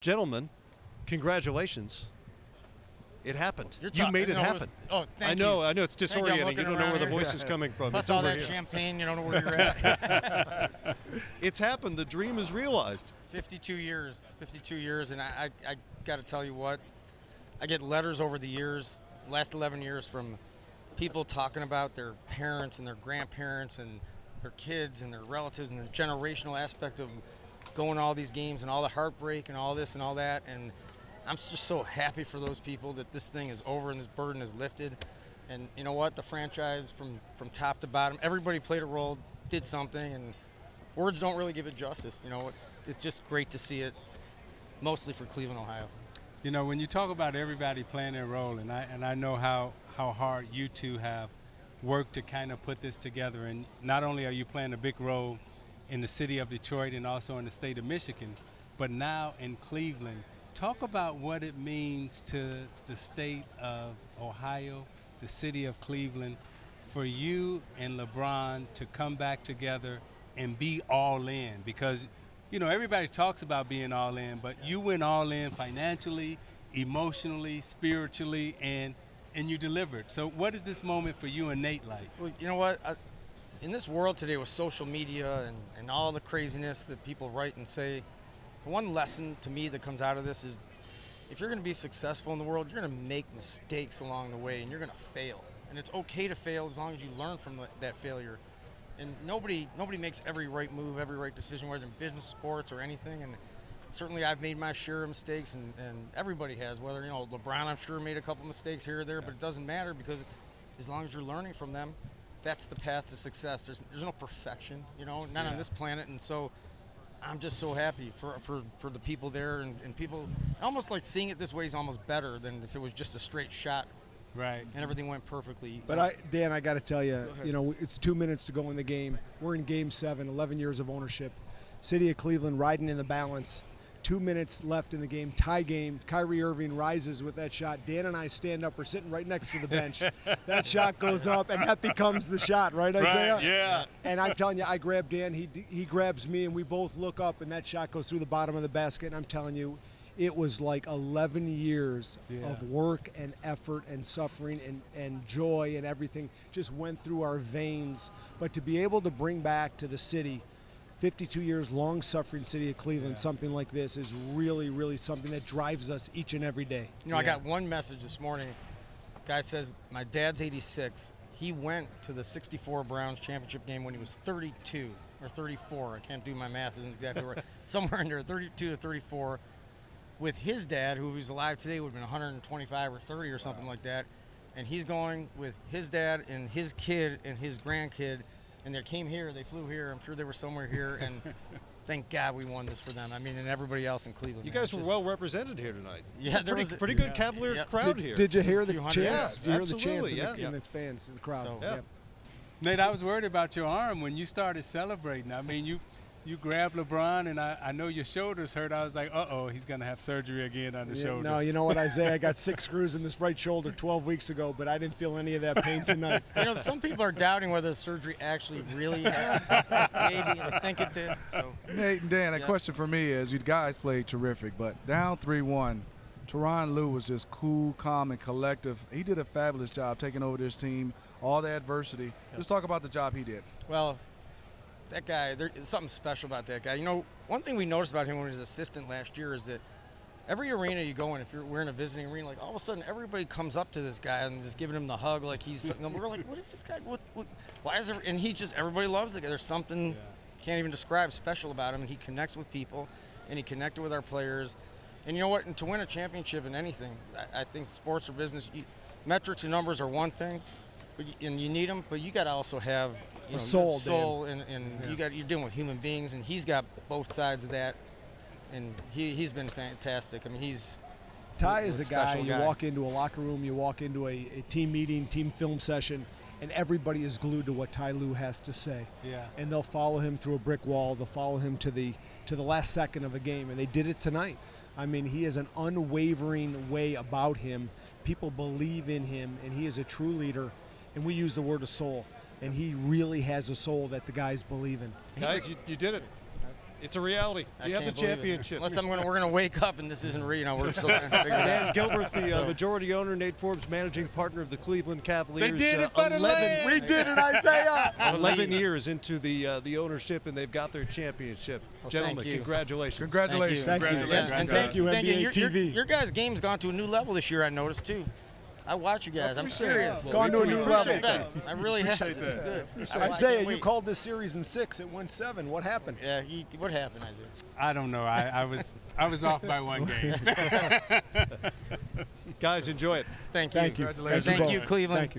Gentlemen, congratulations. It happened. You made it happen. Thank you. I know it's disorienting. You don't know where the voice is coming from. Plus it's all over that here. champagne, you don't know where you're at. It's happened. The dream is realized. 52 years, and I got to tell you what, I get letters over the years, last 11 years, from people talking about their parents and their grandparents and their kids and their relatives and the generational aspect of going to all these games and all the heartbreak and all this and all that. And I'm just so happy for those people that this thing is over and this burden is lifted. And you know what? The franchise from top to bottom, everybody played a role, did something, and words don't really give it justice. You know, it's just great to see it, mostly for Cleveland, Ohio. You know, when you talk about everybody playing their role, and I know how hard you two have worked to kind of put this together, and not only are you playing a big role in the city of Detroit and also in the state of Michigan, but now in Cleveland. Talk about what it means to the state of Ohio, the city of Cleveland, for you and LeBron to come back together and be all in. Because, you know, everybody talks about being all in, but you went all in financially, emotionally, spiritually, and you delivered. So what is this moment for you and Nate like? Well, you know what? In this world today with social media and all the craziness that people write and say, the one lesson to me that comes out of this is if you're going to be successful in the world, you're going to make mistakes along the way and you're going to fail. And it's okay to fail as long as you learn from that failure. And nobody makes every right move, every right decision, whether in business, sports, or anything. And certainly I've made my share of mistakes, and everybody has. Whether, you know, LeBron, I'm sure, made a couple mistakes here or there, but it doesn't matter because as long as you're learning from them, that's the path to success. There's no perfection, you know, not on this planet. And so I'm just so happy for the people there and people. Almost like seeing it this way is almost better than if it was just a straight shot. Right. And everything went perfectly. But Dan, I got to tell you, you know, it's 2 minutes to go in the game. We're in Game 7, 11 years of ownership. City of Cleveland riding in the balance. 2 minutes left in the game, tie game. Kyrie Irving rises with that shot. Dan and I stand up. We're sitting right next to the bench. That shot goes up, and that becomes the shot, right, Isaiah? Right, yeah. And I'm telling you, I grab Dan. He grabs me, and we both look up, and that shot goes through the bottom of the basket. And I'm telling you, it was like 11 years of work and effort and suffering and joy and everything just went through our veins. But to be able to bring back to the city, 52 years long-suffering city of Cleveland, something like this is really, really something that drives us each and every day. You know, I got one message this morning. Guy says, my dad's 86. He went to the 64 Browns championship game when he was 32 or 34. I can't do my math, isn't exactly right. Somewhere in there, 32 to 34. With his dad, who was alive today, would have been 125 or 30 or something like that. And he's going with his dad and his kid and his grandkid. And they came here, they flew here. I'm sure they were somewhere here. And thank God we won this for them. I mean, and everybody else in Cleveland. You guys were well represented here tonight. Yeah, there was pretty good Cavalier crowd here. Did you hear the chants? Yes, Did you hear the absolutely, chants in the fans, in the crowd? So, yeah. Nate, I was worried about your arm when you started celebrating. I mean, you grabbed LeBron, and I know your shoulders hurt. I was like, uh-oh, he's going to have surgery again on the shoulders. No, you know what, Isaiah? I got 6 screws in this right shoulder 12 weeks ago, but I didn't feel any of that pain tonight. You know, some people are doubting whether the surgery actually really happened. Maybe I think it did. So. Nate and Dan, a question for me is, you guys played terrific, but down 3-1, Tyronn Lue was just cool, calm, and collective. He did a fabulous job taking over this team, all the adversity. Let's talk about the job he did. Well, that guy, there's something special about that guy. You know, one thing we noticed about him when he was assistant last year is that every arena you go in, if we're in a visiting arena, like all of a sudden everybody comes up to this guy and just giving him the hug like he's, we're like, what is this guy, why is it, and he just, everybody loves the guy. There's something, can't even describe, special about him, and he connects with people, and he connected with our players. And you know what, and to win a championship in anything, I think sports or business, metrics and numbers are one thing, and you need them, but you got to also have a soul, and you're dealing with human beings, and he's got both sides of that, and he's been fantastic. I mean, Ty is a guy, you walk into a locker room, you walk into a team meeting, team film session, and everybody is glued to what Ty Lue has to say. Yeah. And they'll follow him through a brick wall, they'll follow him to the last second of a game, and they did it tonight. I mean, he has an unwavering way about him. People believe in him, and he is a true leader, and we use the word of soul. And he really has a soul that the guys believe in. Guys, you did it. It's a reality. You have the championship. Unless we're going to wake up and this isn't real. We're still trying to figure it out. Dan Gilbert, the majority owner, Nate Forbes, managing partner of the Cleveland Cavaliers. They did it for the league. We did it, Isaiah. 11 years into the ownership, and they've got their championship. Well, Gentlemen, congratulations. Congratulations. Thank you. Yeah, and Thank you, NBA TV. Your guys' game's gone to a new level this year, I noticed, too. I watch you guys. I'm serious. It's gone to a new level. I really have. It's good. Isaiah, you called this series in 6. It won 7. What happened? Yeah, what happened, Isaiah? I don't know. I was off by 1 game. Guys, enjoy it. Thank you. Congratulations. Thank you, Cleveland. Thank you.